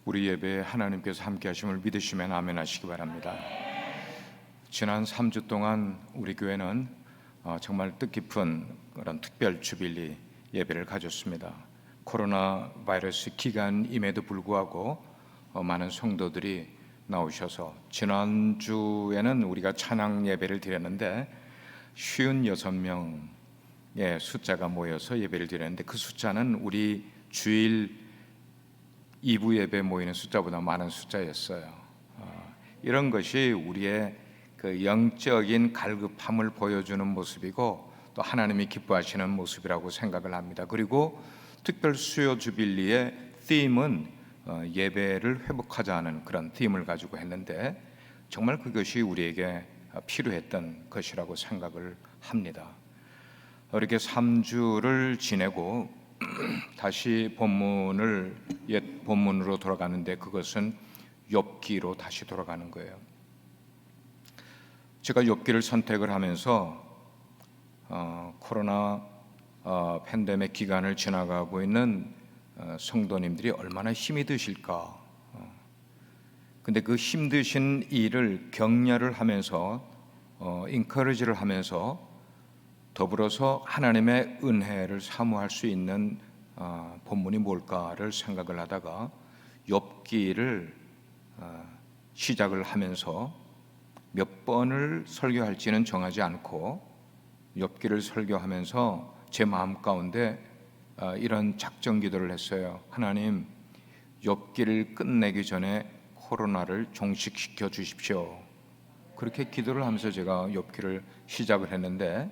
우리 예배에 하나님께서 함께 하심을 믿으시면 아멘 하시기 바랍니다. 지난 3주 동안 우리 교회는 정말 뜻깊은 그런 특별 주빌리 예배를 가졌습니다. 코로나 바이러스 기간임에도 불구하고 많은 성도들이 나오셔서 지난주에는 우리가 찬양 예배를 드렸는데 56명의 숫자가 모여서 예배를 드렸는데 그 숫자는 우리 주일 2부 예배 모이는 숫자보다 많은 숫자였어요. 이런 것이 우리의 그 영적인 갈급함을 보여주는 모습이고 또 하나님이 기뻐하시는 모습이라고 생각을 합니다. 그리고 특별 수요 주빌리의 팀은 예배를 회복하자는 그런 팀을 가지고 했는데 정말 그것이 우리에게 필요했던 것이라고 생각을 합니다. 이렇게 3주를 지내고 다시 옛 본문으로 돌아가는데 그것은 욥기로 다시 돌아가는 거예요. 제가 욥기를 선택을 하면서 코로나 팬데믹 기간을 지나가고 있는 성도님들이 얼마나 힘이 드실까. 근데 그 힘드신 일을 격려를 하면서 인커리지를 하면서 더불어서 하나님의 은혜를 사모할 수 있는 본문이 뭘까를 생각을 하다가 욥기를 시작을 하면서 몇 번을 설교할지는 정하지 않고 욥기를 설교하면서 제 마음 가운데 이런 작정 기도를 했어요. 하나님, 욥기를 끝내기 전에 코로나를 종식시켜 주십시오. 그렇게 기도를 하면서 제가 욥기를 시작을 했는데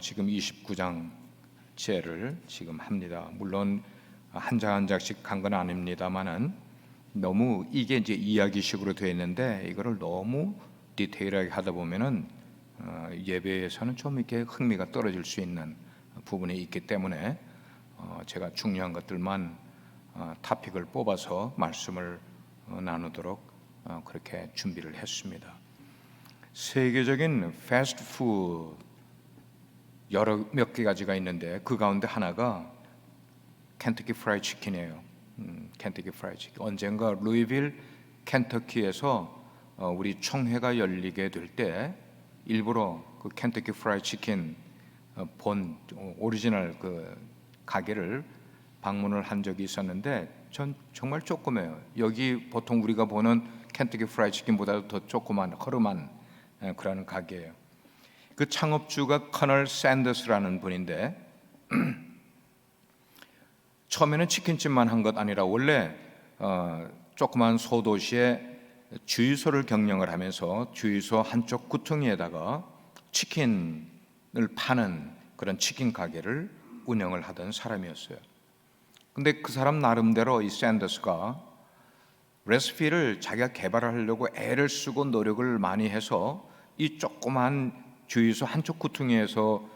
지금 29장째를 지금 합니다. 물론 한 장 한 장씩 간 건 아닙니다만은 너무 이게 이제 이야기식으로 되어 있는데 이거를 너무 디테일하게 하다 보면은 예배에서는 좀 이렇게 흥미가 떨어질 수 있는 부분이 있기 때문에 제가 중요한 것들만 토픽을 뽑아서 말씀을 나누도록 그렇게 준비를 했습니다. 세계적인 패스트푸드 몇 가지가 있는데 그 가운데 하나가 켄터키 프라이드 치킨이에요. 켄터키 프라이드 치킨. 언젠가 루이빌 켄터키에서 우리 총회가 열리게 될 때 일부러 그 켄터키 프라이드 치킨 본 오리지널 그 가게를 방문을 한 적이 있었는데 전 정말 조그매요. 여기 보통 우리가 보는 켄터키 프라이드 치킨보다도 더 조그만 허름한 그런 가게예요. 그 창업주가 커널 샌더스라는 분인데 처음에는 치킨집만 한 것 아니라 원래 조그만 소도시에 주유소를 경영을 하면서 주유소 한쪽 구퉁이에다가 치킨을 파는 그런 치킨 가게를 운영을 하던 사람이었어요. 근데 그 사람 나름대로 이 샌더스가 레시피를 자기가 개발하려고 애를 쓰고 노력을 많이 해서 이 조그만 주유소 한쪽 구퉁이에서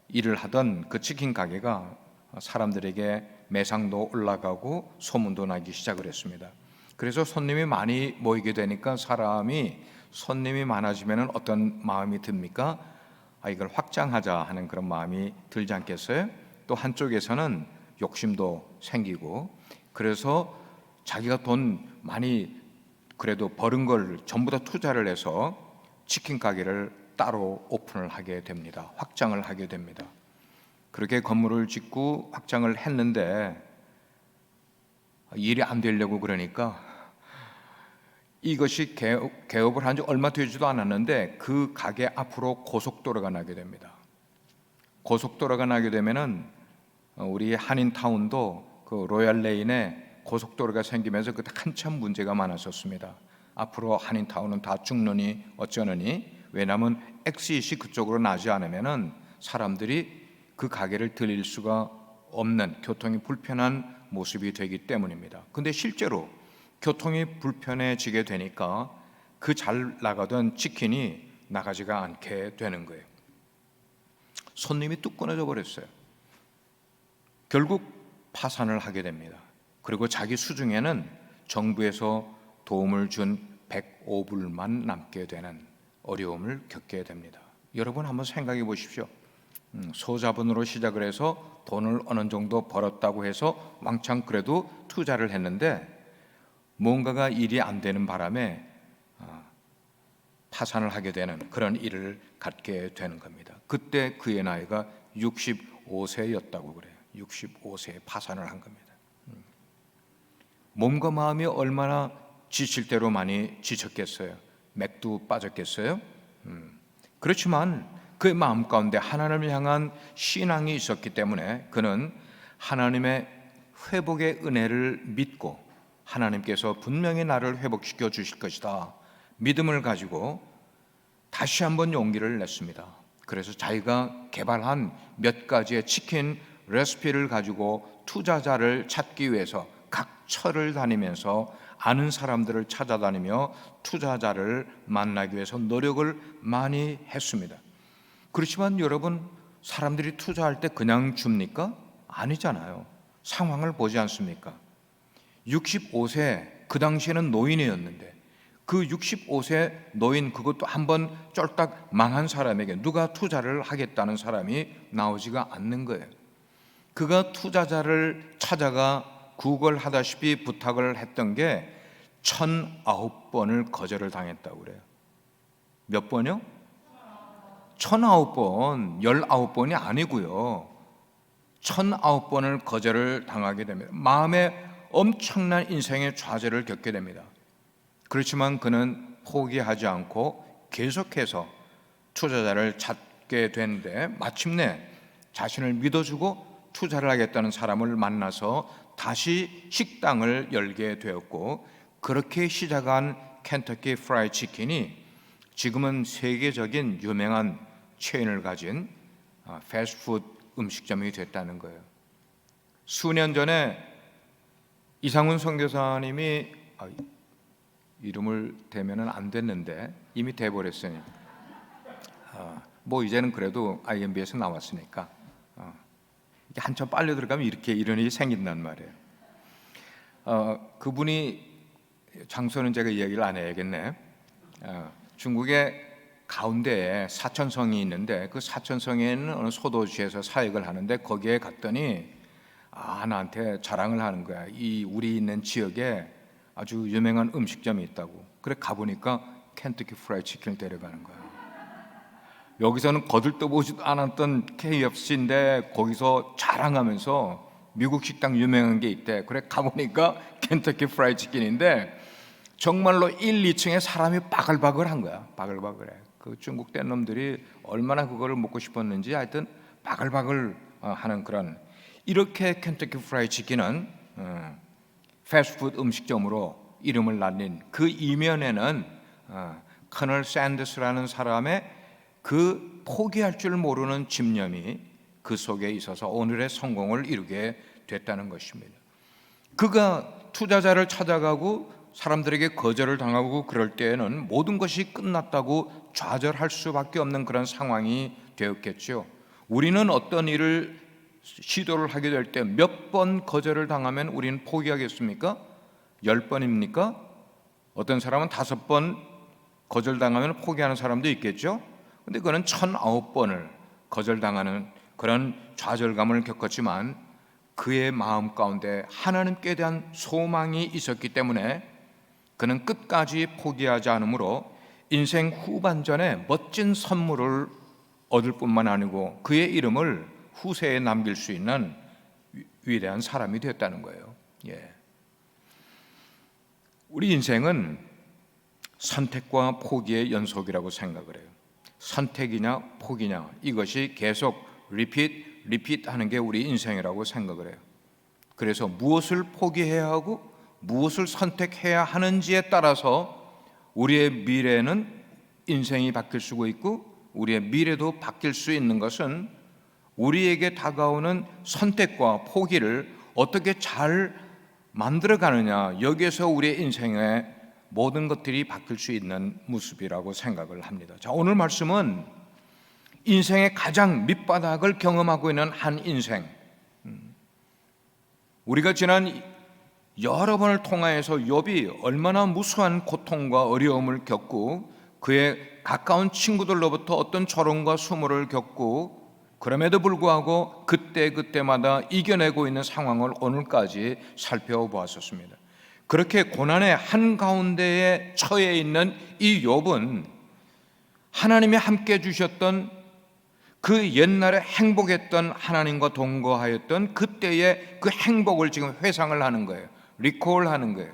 일을 하던 그 치킨 가게가 사람들에게 매상도 올라가고 소문도 나기 시작을 했습니다. 그래서 손님이 많이 모이게 되니까 손님이 많아지면 어떤 마음이 듭니까? 이걸 확장하자 하는 그런 마음이 들지 않겠어요? 또 한쪽에서는 욕심도 생기고 그래서 자기가 돈 많이 그래도 벌은 걸 전부 다 투자를 해서 치킨 가게를 따로 오픈을 하게 됩니다. 확장을 하게 됩니다. 그렇게 건물을 짓고 확장을 했는데 일이 안 되려고 그러니까 이것이 개업을 한 지 얼마 되지도 않았는데 그 가게 앞으로 고속도로가 나게 됩니다. 고속도로가 나게 되면은 우리 한인타운도 그 로얄레인에 고속도로가 생기면서 그때 한참 문제가 많았었습니다. 앞으로 한인타운은 다 죽느니 어쩌느니. 왜냐하면 엑싯이 그쪽으로 나지 않으면은 사람들이 그 가게를 들릴 수가 없는 교통이 불편한 모습이 되기 때문입니다. 근데 실제로 교통이 불편해지게 되니까 그 잘 나가던 치킨이 나가지가 않게 되는 거예요. 손님이 뚝 끊어져 버렸어요. 결국 파산을 하게 됩니다. 그리고 자기 수중에는 정부에서 도움을 준 105불만 남게 되는 어려움을 겪게 됩니다. 여러분 한번 생각해 보십시오. 소자본으로 시작을 해서 돈을 어느 정도 벌었다고 해서 왕창 그래도 투자를 했는데 뭔가가 일이 안 되는 바람에 파산을 하게 되는 그런 일을 갖게 되는 겁니다. 그때 그의 나이가 65세였다고 그래요. 65세에 파산을 한 겁니다. 몸과 마음이 얼마나 지칠 대로 많이 지쳤겠어요. 맥도 빠졌겠어요. 그렇지만 그의 마음 가운데 하나님을 향한 신앙이 있었기 때문에 그는 하나님의 회복의 은혜를 믿고 하나님께서 분명히 나를 회복시켜 주실 것이다 믿음을 가지고 다시 한번 용기를 냈습니다. 그래서 자기가 개발한 몇 가지의 치킨 레시피를 가지고 투자자를 찾기 위해서 각 철을 다니면서 아는 사람들을 찾아다니며 투자자를 만나기 위해서 노력을 많이 했습니다. 그렇지만 여러분, 사람들이 투자할 때 그냥 줍니까? 아니잖아요. 상황을 보지 않습니까? 65세, 그 당시에는 노인이었는데 그 65세 노인, 그것도 한번 쫄딱 망한 사람에게 누가 투자를 하겠다는 사람이 나오지가 않는 거예요. 그가 투자자를 찾아가 구걸하다시피 부탁을 했던 게 1009번을 거절을 당했다고 그래요. 몇 번이요? 1009번, 19번이 아니고요. 1009번을 거절을 당하게 됩니다. 마음에 엄청난 인생의 좌절을 겪게 됩니다. 그렇지만 그는 포기하지 않고 계속해서 투자자를 찾게 되는데 마침내 자신을 믿어주고 투자를 하겠다는 사람을 만나서 다시 식당을 열게 되었고, 그렇게 시작한 켄터키 프라이드 치킨이 지금은 세계적인 유명한 체인을 가진 패스트푸드 음식점이 됐다는 거예요. 수년 전에 이상훈 선교사님이 이름을 대면은 안 됐는데 이미 돼버렸으니 뭐 이제는 그래도 IMB에서 나왔으니까 한참 빨려 들어가면 이렇게 이런 일이 생긴단 말이에요. 그분이 장소는 제가 이야기를 안 해야겠네. 중국의 가운데에 사천성이 있는데 그 사천성에는 어느 소도시에서 사역을 하는데 거기에 갔더니 나한테 자랑을 하는 거야. 이 우리 있는 지역에 아주 유명한 음식점이 있다고. 그래 가보니까 켄터키 프라이드 치킨을 데려가는 거야. 여기서는 거들떠보지도 않았던 KFC인데 거기서 자랑하면서 미국 식당 유명한 게 있대. 그래 가보니까 켄터키 프라이드 치킨인데 정말로 1, 2층에 사람이 바글바글한 거야. 바글바글해. 그 중국 된 놈들이 얼마나 그거를 먹고 싶었는지 하여튼 바글바글 하는 그런, 이렇게 켄터키 프라이드 치킨은 패스트푸드 음식점으로 이름을 날린 그 이면에는 커널 샌더스라는 사람의 그 포기할 줄 모르는 집념이 그 속에 있어서 오늘의 성공을 이루게 됐다는 것입니다. 그가 투자자를 찾아가고 사람들에게 거절을 당하고 그럴 때에는 모든 것이 끝났다고 좌절할 수밖에 없는 그런 상황이 되었겠죠. 우리는 어떤 일을 시도를 하게 될 때 몇 번 거절을 당하면 우리는 포기하겠습니까? 10번입니까? 어떤 사람은 5번 거절당하면 포기하는 사람도 있겠죠. 근데 그는 1009번을 거절당하는 그런 좌절감을 겪었지만 그의 마음 가운데 하나님께 대한 소망이 있었기 때문에 그는 끝까지 포기하지 않으므로 인생 후반전에 멋진 선물을 얻을 뿐만 아니고 그의 이름을 후세에 남길 수 있는 위대한 사람이 되었다는 거예요. 우리 인생은 선택과 포기의 연속이라고 생각을 해요. 선택이냐 포기냐, 이것이 계속 리핏 하는 게 우리 인생이라고 생각을 해요. 그래서 무엇을 포기해야 하고 무엇을 선택해야 하는지에 따라서 우리의 미래는 인생이 바뀔 수가 있고 우리의 미래도 바뀔 수 있는 것은 우리에게 다가오는 선택과 포기를 어떻게 잘 만들어가느냐, 여기에서 우리의 인생의 모든 것들이 바뀔 수 있는 모습이라고 생각을 합니다. 자, 오늘 말씀은 인생의 가장 밑바닥을 경험하고 있는 한 인생, 우리가 지난 여러 번을 통하여서 욥이 얼마나 무수한 고통과 어려움을 겪고 그의 가까운 친구들로부터 어떤 조롱과 수모를 겪고 그럼에도 불구하고 그때마다 이겨내고 있는 상황을 오늘까지 살펴보았었습니다. 그렇게 고난의 한가운데에 처해 있는 이 욥은 하나님이 함께 주셨던 그 옛날에 행복했던 하나님과 동거하였던 그때의 그 행복을 지금 회상을 하는 거예요. 리콜하는 거예요.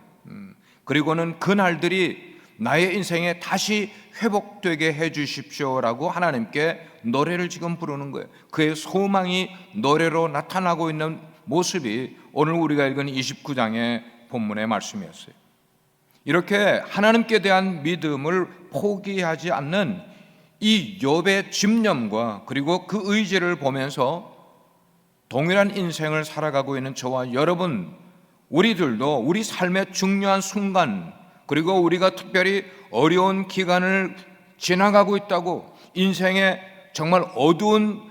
그리고는 그 날들이 나의 인생에 다시 회복되게 해 주십시오라고 하나님께 노래를 지금 부르는 거예요. 그의 소망이 노래로 나타나고 있는 모습이 오늘 우리가 읽은 29장의 본문의 말씀이었어요. 이렇게 하나님께 대한 믿음을 포기하지 않는 이 욥의 집념과 그리고 그 의지를 보면서 동일한 인생을 살아가고 있는 저와 여러분, 우리들도 우리 삶의 중요한 순간, 그리고 우리가 특별히 어려운 기간을 지나가고 있다고, 인생의 정말 어두운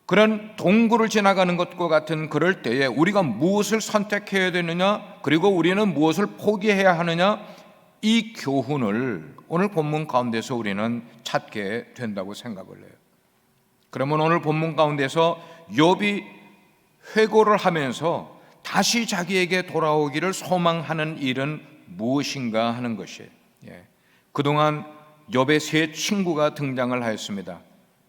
그런 동굴을 지나가는 것과 같은 그럴 때에 우리가 무엇을 선택해야 되느냐, 그리고 우리는 무엇을 포기해야 하느냐, 이 교훈을 오늘 본문 가운데서 우리는 찾게 된다고 생각을 해요. 그러면 오늘 본문 가운데서 욥이 회고를 하면서 다시 자기에게 돌아오기를 소망하는 일은 무엇인가 하는 것이에요. 그동안 욥의 세 친구가 등장을 하였습니다.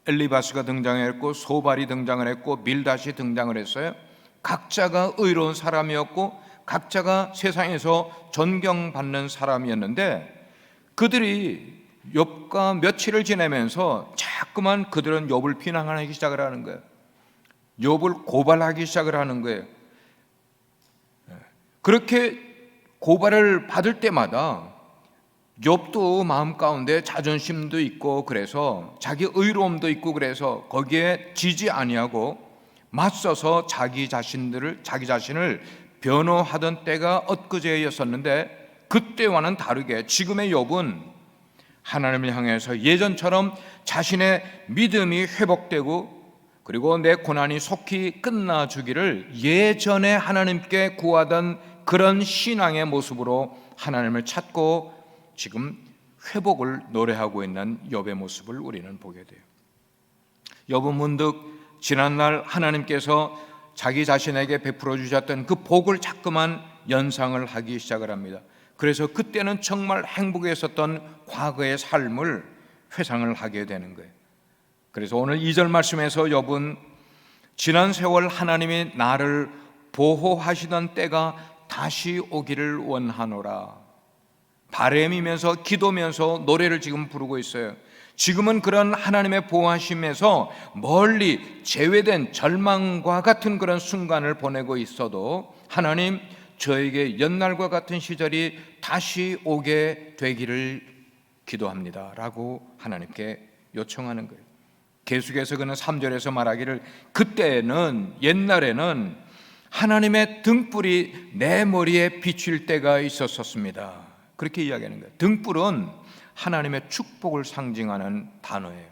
엘리바스가 등장했고, 소발이 등장을 했고, 빌닷이 등장을 했어요. 각자가 의로운 사람이었고 각자가 세상에서 존경받는 사람이었는데, 그들이 욥과 며칠을 지내면서 자꾸만 그들은 욥을 비난하기 시작을 하는 거예요. 욥을 고발하기 시작을 하는 거예요. 그렇게 고발을 받을 때마다 욥도 마음 가운데 자존심도 있고, 그래서 자기 의로움도 있고, 그래서 거기에 지지 아니하고 맞서서 자기 자신을 변호하던 때가 엊그제였었는데, 그때와는 다르게 지금의 욥은 하나님을 향해서 예전처럼 자신의 믿음이 회복되고, 그리고 내 고난이 속히 끝나주기를 예전에 하나님께 구하던 그런 신앙의 모습으로 하나님을 찾고 지금 회복을 노래하고 있는 욥의 모습을 우리는 보게 돼요. 욥은 문득 지난날 하나님께서 자기 자신에게 베풀어 주셨던 그 복을 자꾸만 연상을 하기 시작을 합니다. 그래서 그때는 정말 행복했었던 과거의 삶을 회상을 하게 되는 거예요. 그래서 오늘 2절 말씀에서 욥은 지난 세월 하나님이 나를 보호하시던 때가 다시 오기를 원하노라, 바람이면서 기도면서 노래를 지금 부르고 있어요. 지금은 그런 하나님의 보호하심에서 멀리 제외된 절망과 같은 그런 순간을 보내고 있어도, 하나님, 저에게 옛날과 같은 시절이 다시 오게 되기를 기도합니다 라고 하나님께 요청하는 거예요. 계속해서 그는 3절에서 말하기를, 그때는, 옛날에는 하나님의 등불이 내 머리에 비칠 때가 있었습니다. 그렇게 이야기하는 거예요. 등불은 하나님의 축복을 상징하는 단어예요.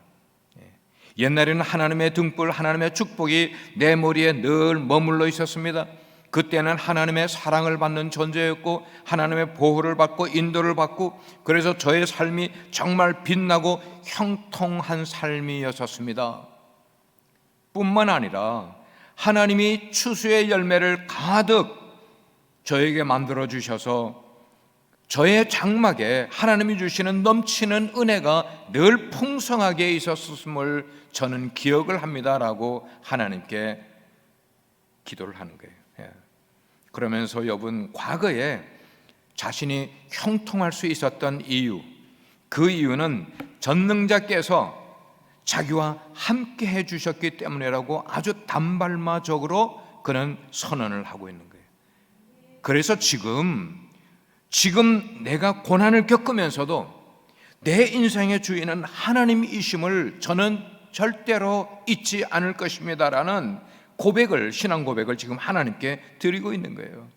옛날에는 하나님의 등불, 하나님의 축복이 내 머리에 늘 머물러 있었습니다. 그때는 하나님의 사랑을 받는 존재였고, 하나님의 보호를 받고 인도를 받고, 그래서 저의 삶이 정말 빛나고 형통한 삶이었습니다. 뿐만 아니라 하나님이 추수의 열매를 가득 저에게 만들어 주셔서 저의 장막에 하나님이 주시는 넘치는 은혜가 늘 풍성하게 있었음을 저는 기억을 합니다라고 하나님께 기도를 하는 거예요. 그러면서 욥은 과거에 자신이 형통할 수 있었던 이유, 그 이유는 전능자께서 자기와 함께 해주셨기 때문이라고 아주 단발마적으로 그는 선언을 하고 있는 거예요. 그래서 지금 내가 고난을 겪으면서도 내 인생의 주인은 하나님이심을 저는 절대로 잊지 않을 것입니다라는 신앙 고백을 지금 하나님께 드리고 있는 거예요.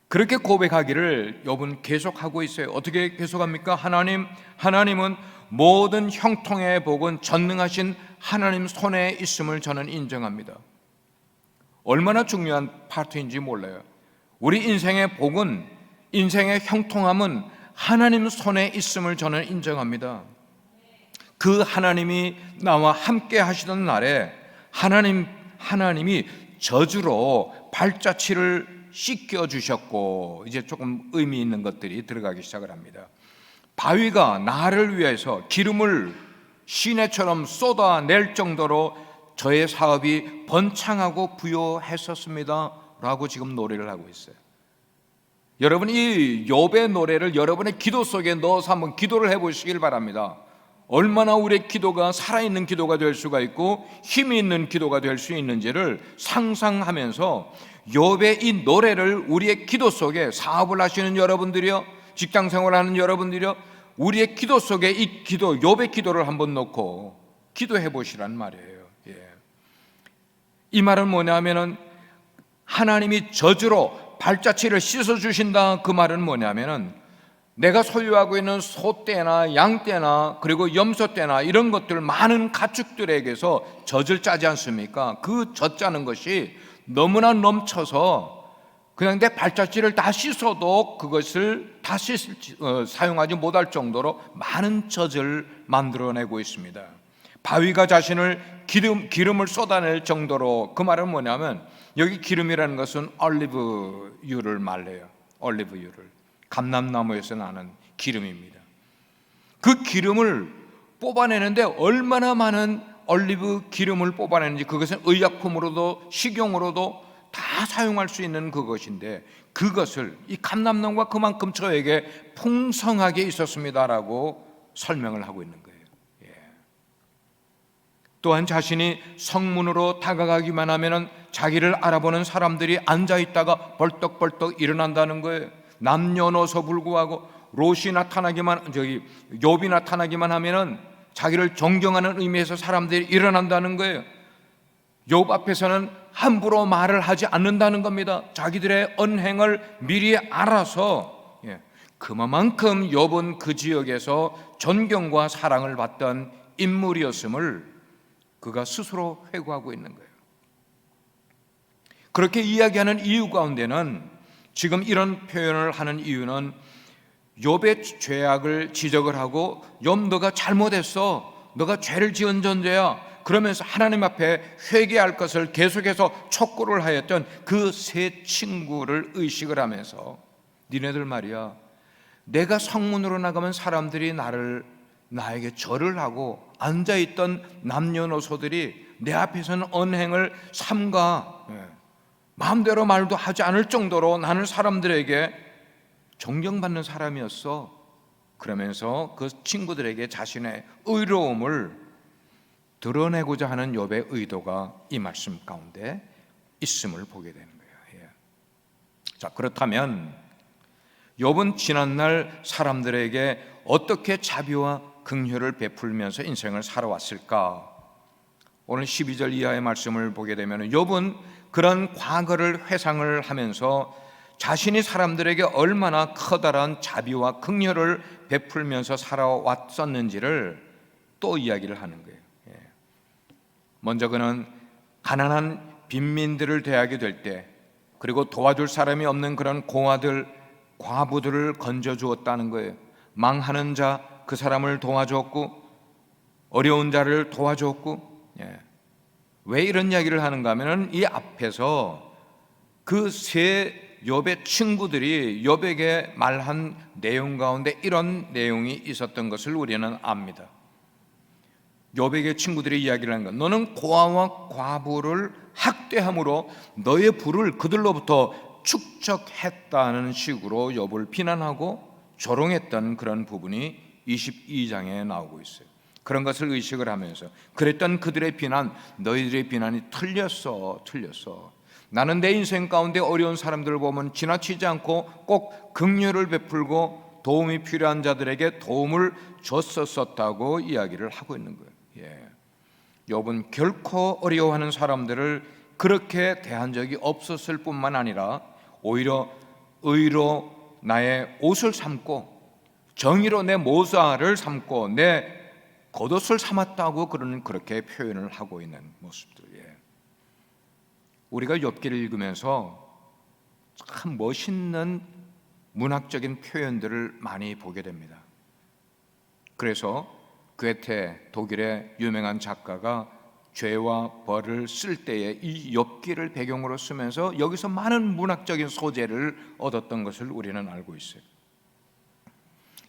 그렇게 고백하기를 욥은 계속하고 있어요. 어떻게 계속합니까? 하나님은 모든 형통의 복은 전능하신 하나님 손에 있음을 저는 인정합니다. 얼마나 중요한 파트인지 몰라요. 우리 인생의 복은, 인생의 형통함은 하나님 손에 있음을 저는 인정합니다. 그 하나님이 나와 함께 하시던 날에 하나님이 저주로 발자취를 씻겨 주셨고, 이제 조금 의미 있는 것들이 들어가기 시작을 합니다. 바위가 나를 위해서 기름을 시내처럼 쏟아낼 정도로 저의 사업이 번창하고 부요했었습니다 라고 지금 노래를 하고 있어요. 여러분, 이 욥의 노래를 여러분의 기도 속에 넣어서 한번 기도를 해보시길 바랍니다. 얼마나 우리의 기도가 살아있는 기도가 될 수가 있고 힘이 있는 기도가 될 수 있는지를 상상하면서 욥의 이 노래를 우리의 기도 속에, 사업을 하시는 여러분들이요, 직장생활하는 여러분들이요, 우리의 기도 속에 이 기도, 욥의 기도를 한번 놓고 기도해 보시란 말이에요. 이 말은 뭐냐면은 하나님이 저주로 발자취를 씻어주신다, 그 말은 뭐냐면은 내가 소유하고 있는 소떼나 양떼나 그리고 염소떼나 이런 것들, 많은 가축들에게서 젖을 짜지 않습니까? 그 젖 짜는 것이 너무나 넘쳐서 그냥 내 발자취를 다 씻어도 그것을 다시 사용하지 못할 정도로 많은 젖을 만들어내고 있습니다. 바위가 자신을 기름을 쏟아낼 정도로, 그 말은 뭐냐면 여기 기름이라는 것은 올리브유를 말해요. 올리브유를, 감람나무에서 나는 기름입니다. 그 기름을 뽑아내는데 얼마나 많은 올리브 기름을 뽑아내는지, 그것은 의약품으로도 식용으로도 다 사용할 수 있는 그것인데, 그것을 이 감람나무가 그만큼 저에게 풍성하게 있었습니다라고 설명을 하고 있는 거예요. 또한 자신이 성문으로 다가가기만 하면은 자기를 알아보는 사람들이 앉아 있다가 벌떡벌떡 일어난다는 거예요. 남녀노소 불구하고 롯이 나타나기만, 욥이 나타나기만 하면은 자기를 존경하는 의미에서 사람들이 일어난다는 거예요. 욥 앞에서는 함부로 말을 하지 않는다는 겁니다. 자기들의 언행을 미리 알아서. 그만큼 욥은 그 지역에서 존경과 사랑을 받던 인물이었음을 그가 스스로 회고하고 있는 거예요. 그렇게 이야기하는 이유 가운데는, 지금 이런 표현을 하는 이유는 욥의 죄악을 지적을 하고, 욥 너가 잘못했어, 너가 죄를 지은 존재야, 그러면서 하나님 앞에 회개할 것을 계속해서 촉구를 하였던 그 세 친구를 의식을 하면서, 니네들 말이야, 내가 성문으로 나가면 사람들이 나에게 절을 하고, 앉아있던 남녀노소들이 내 앞에서는 언행을 삼가 마음대로 말도 하지 않을 정도로 나는 사람들에게 존경받는 사람이었어. 그러면서 그 친구들에게 자신의 의로움을 드러내고자 하는 욥의 의도가 이 말씀 가운데 있음을 보게 되는 거예요. 자, 그렇다면 욥은 지난날 사람들에게 어떻게 자비와 긍휼을 베풀면서 인생을 살아왔을까? 오늘 12절 이하의 말씀을 보게 되면 욥은 그런 과거를 회상을 하면서 자신이 사람들에게 얼마나 커다란 자비와 긍휼을 베풀면서 살아왔었는지를 또 이야기를 하는 거예요. 먼저 그는 가난한 빈민들을 대하게 될 때, 그리고 도와줄 사람이 없는 그런 공화들, 과부들을 건져주었다는 거예요. 망하는 자, 그 사람을 도와줬고, 어려운 자를 도와줬고. 왜 이런 이야기를 하는가 하면, 이 앞에서 그 세 욥의 친구들이 욥에게 말한 내용 가운데 이런 내용이 있었던 것을 우리는 압니다. 욥에게 친구들이 이야기를 한 건, 너는 고아와 과부를 학대함으로 너의 부를 그들로부터 축적했다는 식으로 욥을 비난하고 조롱했던 그런 부분이 22장에 나오고 있어요. 그런 것을 의식을 하면서 그랬던 그들의 비난, 너희들의 비난이 틀렸어. 나는 내 인생 가운데 어려운 사람들을 보면 지나치지 않고 꼭 긍휼을 베풀고 도움이 필요한 자들에게 도움을 줬었다고 이야기를 하고 있는 거예요. 욥은 결코 어려워하는 사람들을 그렇게 대한 적이 없었을 뿐만 아니라 오히려 의로 나의 옷을 삼고 정의로 내 모자를 삼고 내 겉옷을 삼았다고 그렇게 표현을 하고 있는 모습들이에요. 우리가 욥기를 읽으면서 참 멋있는 문학적인 표현들을 많이 보게 됩니다. 그래서 괴테, 독일의 유명한 작가가 죄와 벌을 쓸 때에 이 욥기를 배경으로 쓰면서 여기서 많은 문학적인 소재를 얻었던 것을 우리는 알고 있어요.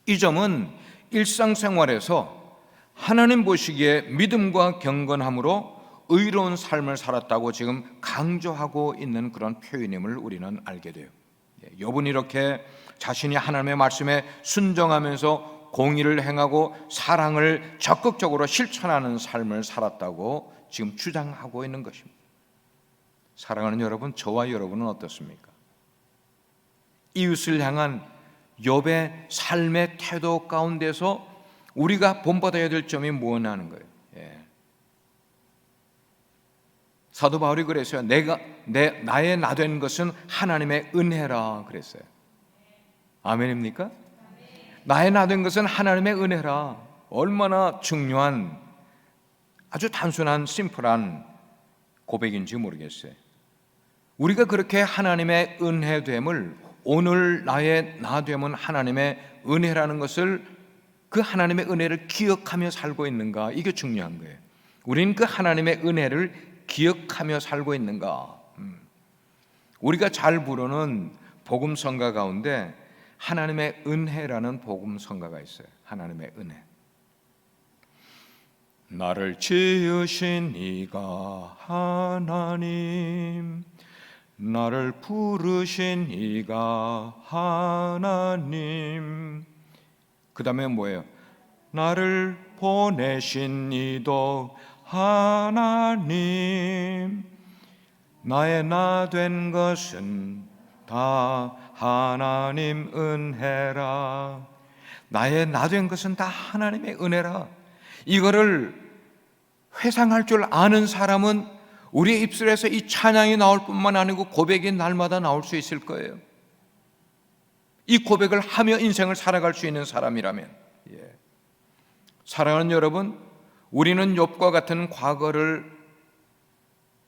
이 점은 일상생활에서 하나님 보시기에 믿음과 경건함으로 의로운 삶을 살았다고 지금 강조하고 있는 그런 표현임을 우리는 알게 돼요. 욥은 이렇게 자신이 하나님의 말씀에 순종하면서 공의를 행하고 사랑을 적극적으로 실천하는 삶을 살았다고 지금 주장하고 있는 것입니다. 사랑하는 여러분, 저와 여러분은 어떻습니까? 이웃을 향한 욥의 삶의 태도 가운데서 우리가 본받아야 될 점이 무엇이냐는 거예요. 사도 바울이 그랬어요. 나의 나 된 것은 하나님의 은혜라 그랬어요. 아멘입니까? 나의 나 된 것은 하나님의 은혜라. 얼마나 중요한, 아주 단순한 심플한 고백인지 모르겠어요. 우리가 그렇게 하나님의 은혜됨을, 오늘 나의 나됨은 하나님의 은혜라는 것을, 그 하나님의 은혜를 기억하며 살고 있는가, 이게 중요한 거예요. 우리는 그 하나님의 은혜를 기억하며 살고 있는가. 우리가 잘 부르는 복음성가 가운데 하나님의 은혜라는 복음성가가 있어요. 하나님의 은혜. 나를 지으신 이가 하나님, 나를 부르신 이가 하나님. 그 다음에 뭐예요? 나를 보내신 이도 하나님, 나의 나 된 것은 다 하나님 은혜라. 나의 나 된 것은 다 하나님의 은혜라. 이거를 회상할 줄 아는 사람은 우리의 입술에서 이 찬양이 나올 뿐만 아니고 고백이 날마다 나올 수 있을 거예요. 이 고백을 하며 인생을 살아갈 수 있는 사람이라면. 사랑하는 여러분, 우리는 욥과 같은 과거를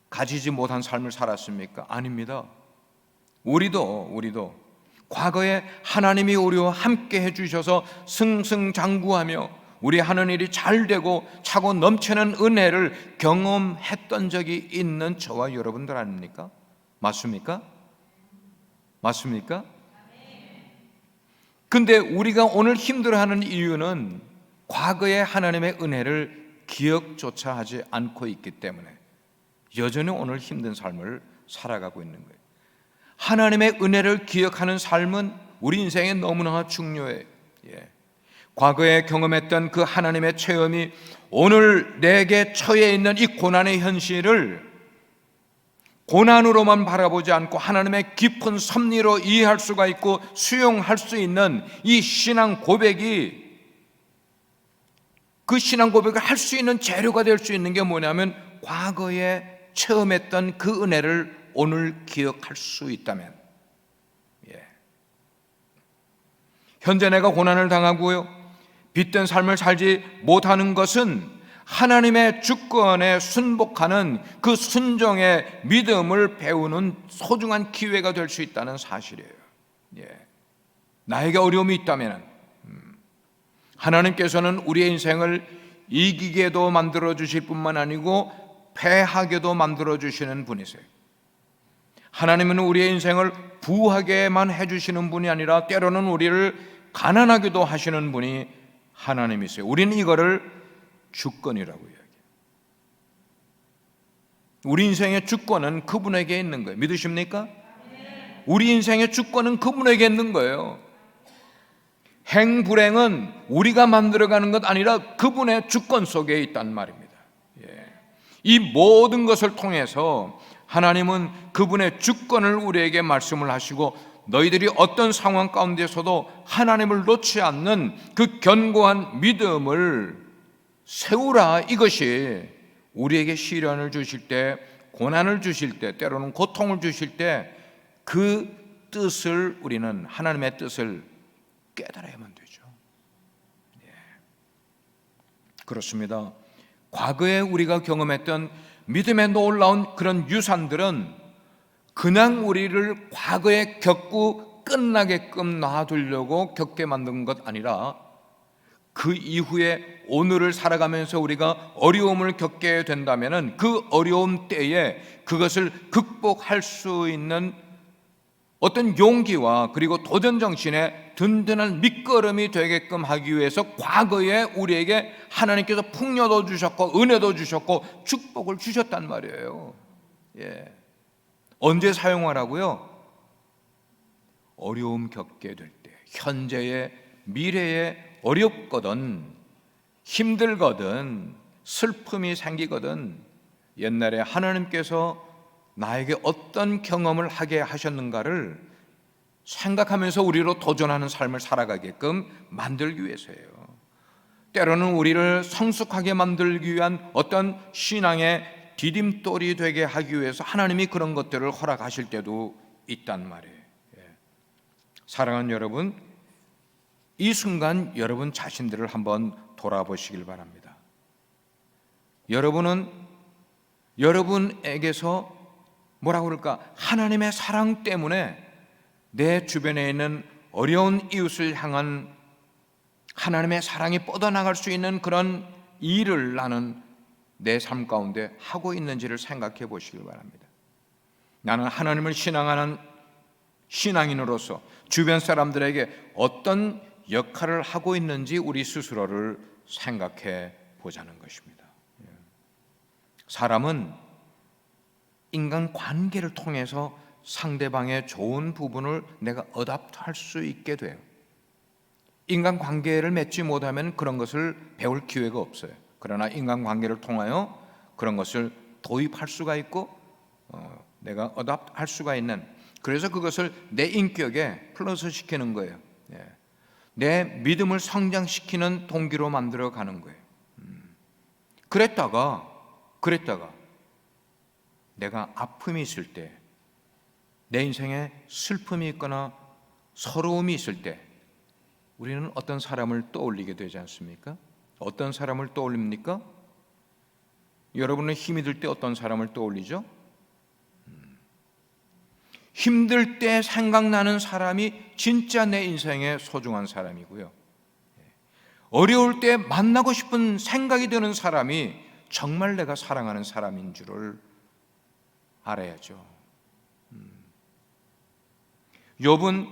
가지지 못한 삶을 살았습니까? 아닙니다. 우리도 과거에 하나님이 우리와 함께 해주셔서 승승장구하며 우리 하는 일이 잘 되고 차고 넘치는 은혜를 경험했던 적이 있는 저와 여러분들 아닙니까? 맞습니까? 맞습니까? 근데 우리가 오늘 힘들어하는 이유는 과거의 하나님의 은혜를 기억조차 하지 않고 있기 때문에 여전히 오늘 힘든 삶을 살아가고 있는 거예요. 하나님의 은혜를 기억하는 삶은 우리 인생에 너무나 중요해요. 과거에 경험했던 그 하나님의 체험이 오늘 내게 처해 있는 이 고난의 현실을 고난으로만 바라보지 않고 하나님의 깊은 섭리로 이해할 수가 있고 수용할 수 있는 이 신앙 고백이, 그 신앙 고백을 할 수 있는 재료가 될 수 있는 게 뭐냐면 과거에 체험했던 그 은혜를 오늘 기억할 수 있다면. 현재 내가 고난을 당하고요, 빚된 삶을 살지 못하는 것은 하나님의 주권에 순복하는 그 순종의 믿음을 배우는 소중한 기회가 될 수 있다는 사실이에요. 나에게 어려움이 있다면 하나님께서는 우리의 인생을 이기게도 만들어 주실 뿐만 아니고 패하게도 만들어 주시는 분이세요. 하나님은 우리의 인생을 부하게만 해주시는 분이 아니라 때로는 우리를 가난하게도 하시는 분이 하나님이세요. 우리는 이거를 주권이라고 이야기해요. 우리 인생의 주권은 그분에게 있는 거예요. 믿으십니까? 우리 인생의 주권은 그분에게 있는 거예요. 행불행은 우리가 만들어가는 것 아니라 그분의 주권 속에 있단 말입니다. 이 모든 것을 통해서 하나님은 그분의 주권을 우리에게 말씀을 하시고, 너희들이 어떤 상황 가운데서도 하나님을 놓지 않는 그 견고한 믿음을 세우라. 이것이 우리에게 시련을 주실 때, 고난을 주실 때, 때로는 고통을 주실 때 그 뜻을, 우리는 하나님의 뜻을 깨달아야만 되죠. 그렇습니다. 과거에 우리가 경험했던 믿음의 놀라운 그런 유산들은 그냥 우리를 과거에 겪고 끝나게끔 놔두려고 겪게 만든 것 아니라 그 이후에 오늘을 살아가면서 우리가 어려움을 겪게 된다면 그 어려움 때에 그것을 극복할 수 있는 어떤 용기와 그리고 도전 정신의 든든한 밑거름이 되게끔 하기 위해서 과거에 우리에게 하나님께서 풍요도 주셨고 은혜도 주셨고 축복을 주셨단 말이에요. 예. 언제 사용하라고요? 어려움 겪게 될 때, 현재의 미래에 어렵거든, 힘들거든, 슬픔이 생기거든, 옛날에 하나님께서 나에게 어떤 경험을 하게 하셨는가를 생각하면서 우리로 도전하는 삶을 살아가게끔 만들기 위해서예요. 때로는 우리를 성숙하게 만들기 위한 어떤 신앙의 디딤돌이 되게 하기 위해서 하나님이 그런 것들을 허락하실 때도 있단 말이에요. 사랑하는 여러분, 이 순간 여러분 자신들을 한번 돌아보시길 바랍니다. 여러분은 여러분에게서 뭐라고 그럴까? 하나님의 사랑 때문에 내 주변에 있는 어려운 이웃을 향한 하나님의 사랑이 뻗어나갈 수 있는 그런 일을 나는 내 삶 가운데 하고 있는지를 생각해 보시길 바랍니다. 나는 하나님을 신앙하는 신앙인으로서 주변 사람들에게 어떤 역할을 하고 있는지 우리 스스로를 생각해 보자는 것입니다. 사람은 인간 관계를 통해서 상대방의 좋은 부분을 내가 어답트할 수 있게 돼요. 인간 관계를 맺지 못하면 그런 것을 배울 기회가 없어요. 그러나 인간 관계를 통하여 그런 것을 도입할 수가 있고 내가 어답트할 수가 있는, 그래서 그것을 내 인격에 플러스 시키는 거예요. 내 믿음을 성장시키는 동기로 만들어 가는 거예요. 그랬다가 내가 아픔이 있을 때, 내 인생에 슬픔이 있거나 서러움이 있을 때 우리는 어떤 사람을 떠올리게 되지 않습니까? 어떤 사람을 떠올립니까? 여러분은 힘이 들 때 어떤 사람을 떠올리죠? 힘들 때 생각나는 사람이 진짜 내 인생에 소중한 사람이고요. 어려울 때 만나고 싶은 생각이 드는 사람이 정말 내가 사랑하는 사람인 줄을 알아야죠. 욥은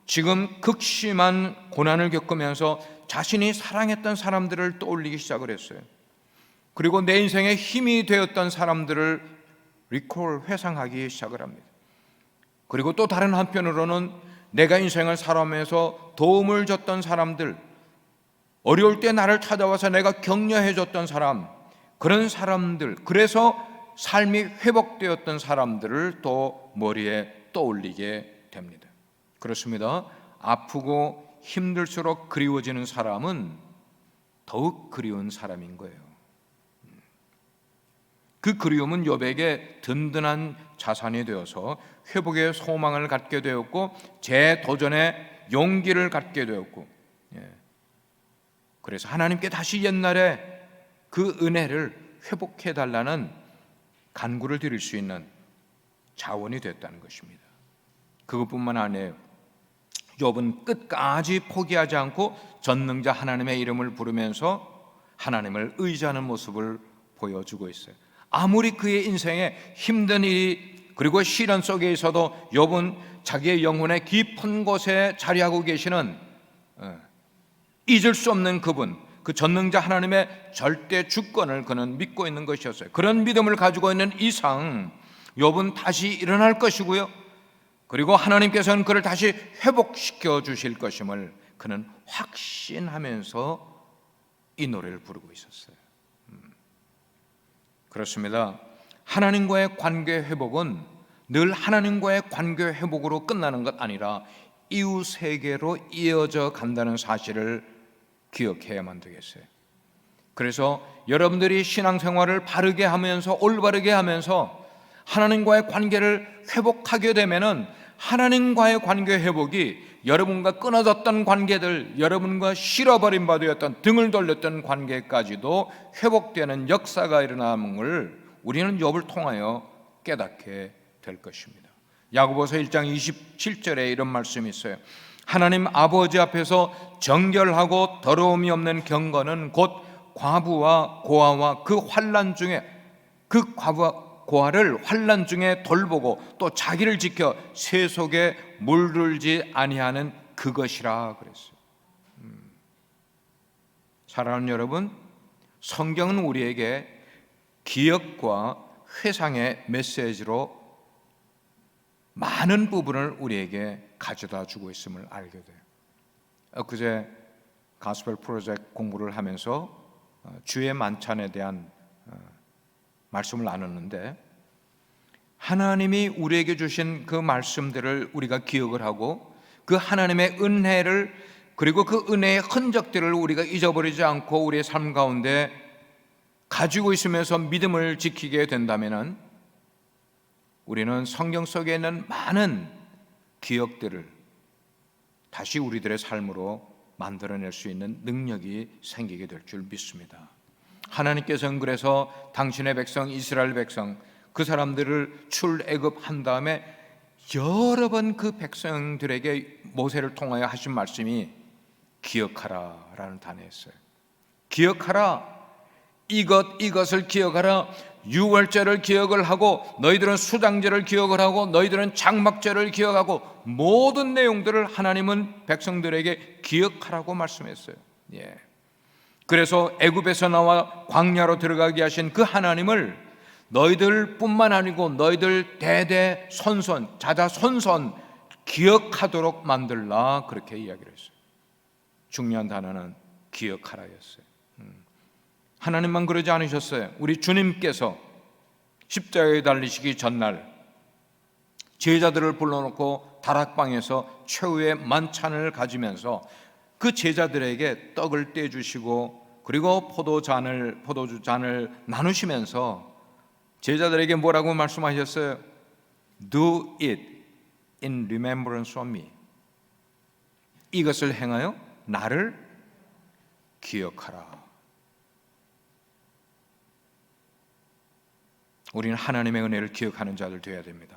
지금 극심한 고난을 겪으면서 자신이 사랑했던 사람들을 떠올리기 시작을 했어요. 그리고 내 인생에 힘이 되었던 사람들을 회상하기 시작을 합니다. 그리고 또 다른 한편으로는 내가 인생을 살아가면서 도움을 줬던 사람들, 어려울 때 나를 찾아와서 내가 격려해 줬던 사람, 그런 사람들, 그래서 삶이 회복되었던 사람들을 또 머리에 떠올리게 됩니다. 그렇습니다. 아프고 힘들수록 그리워지는 사람은 더욱 그리운 사람인 거예요. 그 그리움은 욥에게 든든한 자산이 되어서 회복의 소망을 갖게 되었고 재도전의 용기를 갖게 되었고, 그래서 하나님께 다시 옛날에 그 은혜를 회복해 달라는 간구를 드릴 수 있는 자원이 됐다는 것입니다. 그것뿐만 아니에요. 욥은 끝까지 포기하지 않고 전능자 하나님의 이름을 부르면서 하나님을 의지하는 모습을 보여주고 있어요. 아무리 그의 인생에 힘든 일이 그리고 시련 속에 있어도 욥은 자기의 영혼의 깊은 곳에 자리하고 계시는 잊을 수 없는 그분, 그 전능자 하나님의 절대 주권을 그는 믿고 있는 것이었어요. 그런 믿음을 가지고 있는 이상 욥은 다시 일어날 것이고요, 그리고 하나님께서는 그를 다시 회복시켜 주실 것임을 그는 확신하면서 이 노래를 부르고 있었어요. 그렇습니다. 하나님과의 관계 회복은 늘 하나님과의 관계 회복으로 끝나는 것 아니라 이웃에게로 이어져 간다는 사실을 기억해야만 되겠어요. 그래서 여러분들이 신앙생활을 바르게 하면서 올바르게 하면서 하나님과의 관계를 회복하게 되면은 하나님과의 관계 회복이 여러분과 끊어졌던 관계들, 여러분과 실어버린 바 되었던 등을 돌렸던 관계까지도 회복되는 역사가 일어나는 걸 우리는 욥을 통하여 깨닫게 될 것입니다. 야고보서 1장 27절에 이런 말씀이 있어요. 하나님 아버지 앞에서 정결하고 더러움이 없는 경건은 곧 과부와 고아와 그 환난 중에 그 과부와 고아를 환난 중에 돌보고 또 자기를 지켜 새 속에 물들지 아니하는 그것이라 그랬어요. 사랑하는 여러분, 성경은 우리에게 기억과 회상의 메시지로 많은 부분을 우리에게 가져다 주고 있음을 알게 돼요. 엊그제 가스펠 프로젝트 공부를 하면서 주의 만찬에 대한 말씀을 나눴는데, 하나님이 우리에게 주신 그 말씀들을 우리가 기억을 하고 그 하나님의 은혜를, 그리고 그 은혜의 흔적들을 우리가 잊어버리지 않고 우리의 삶 가운데 가지고 있으면서 믿음을 지키게 된다면 우리는 성경 속에 있는 많은 기억들을 다시 우리들의 삶으로 만들어낼 수 있는 능력이 생기게 될 줄 믿습니다. 하나님께서는 그래서 당신의 백성 이스라엘 백성 그 사람들을 출애굽한 다음에 여러 번 그 백성들에게 모세를 통하여 하신 말씀이 기억하라 라는 단어였어요. 기억하라, 이것을 기억하라. 유월절을 기억을 하고, 너희들은 수장절을 기억을 하고, 너희들은 장막절을 기억하고, 모든 내용들을 하나님은 백성들에게 기억하라고 말씀했어요. 그래서 애굽에서 나와 광야로 들어가게 하신 그 하나님을 너희들뿐만 아니고 너희들 대대 손손 자자손손 기억하도록 만들라, 그렇게 이야기를 했어요. 중요한 단어는 기억하라였어요. 하나님만 그러지 않으셨어요. 우리 주님께서 십자가에 달리시기 전날 제자들을 불러놓고 다락방에서 최후의 만찬을 가지면서 그 제자들에게 떡을 떼주시고, 그리고 포도주 잔을 나누시면서 제자들에게 뭐라고 말씀하셨어요? Do it in remembrance of me. 이것을 행하여 나를 기억하라. 우리는 하나님의 은혜를 기억하는 자들 되어야 됩니다.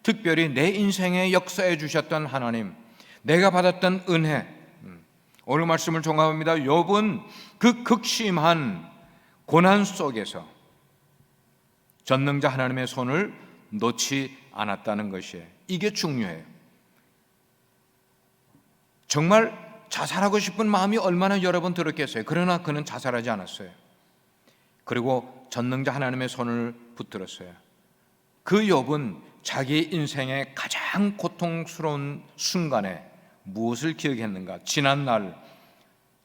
특별히 내 인생에 역사해 주셨던 하나님, 내가 받았던 은혜. 오늘 말씀을 종합합니다. 욥은 그 극심한 고난 속에서 전능자 하나님의 손을 놓지 않았다는 것이에요. 이게 중요해요. 정말 자살하고 싶은 마음이 얼마나 여러 번 들었겠어요. 그러나 그는 자살하지 않았어요. 그리고 전능자 하나님의 손을 붙들었어요. 그 욥은 자기 인생의 가장 고통스러운 순간에 무엇을 기억했는가? 지난날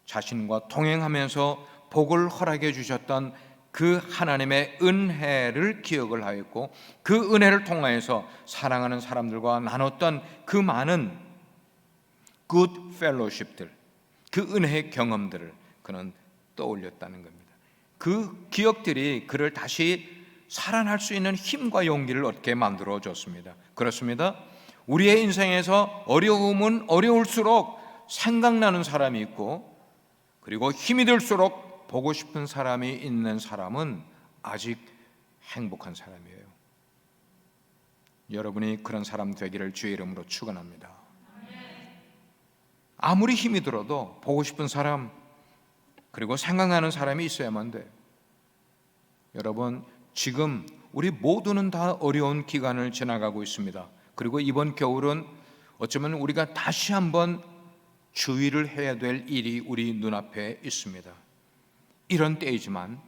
자신과 동행하면서 복을 허락해 주셨던 그 하나님의 은혜를 기억을 하였고, 그 은혜를 통하여서 사랑하는 사람들과 나눴던 그 많은 good fellowship들, 그 은혜의 경험들을 그는 떠올렸다는 겁니다. 그 기억들이 그를 다시 살아날 수 있는 힘과 용기를 얻게 만들어 줬습니다. 그렇습니다. 우리의 인생에서 어려움은 어려울수록 생각나는 사람이 있고, 그리고 힘이 들수록 보고 싶은 사람이 있는 사람은 아직 행복한 사람이에요. 여러분이 그런 사람 되기를 주의 이름으로 축원합니다. 아무리 힘이 들어도 보고 싶은 사람, 그리고 생각나는 사람이 있어야만 돼요. 여러분, 지금 우리 모두는 다 어려운 기간을 지나가고 있습니다. 그리고 이번 겨울은 어쩌면 우리가 다시 한번 주의를 해야 될 일이 우리 눈앞에 있습니다. 이런 때이지만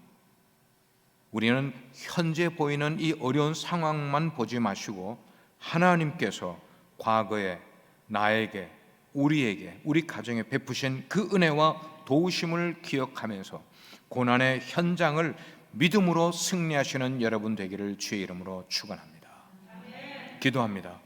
우리는 현재 보이는 이 어려운 상황만 보지 마시고 하나님께서 과거에 나에게, 우리에게, 우리 가정에 베푸신 그 은혜와 도우심을 기억하면서 고난의 현장을 믿음으로 승리하시는 여러분 되기를 주의 이름으로 축원합니다. 기도합니다.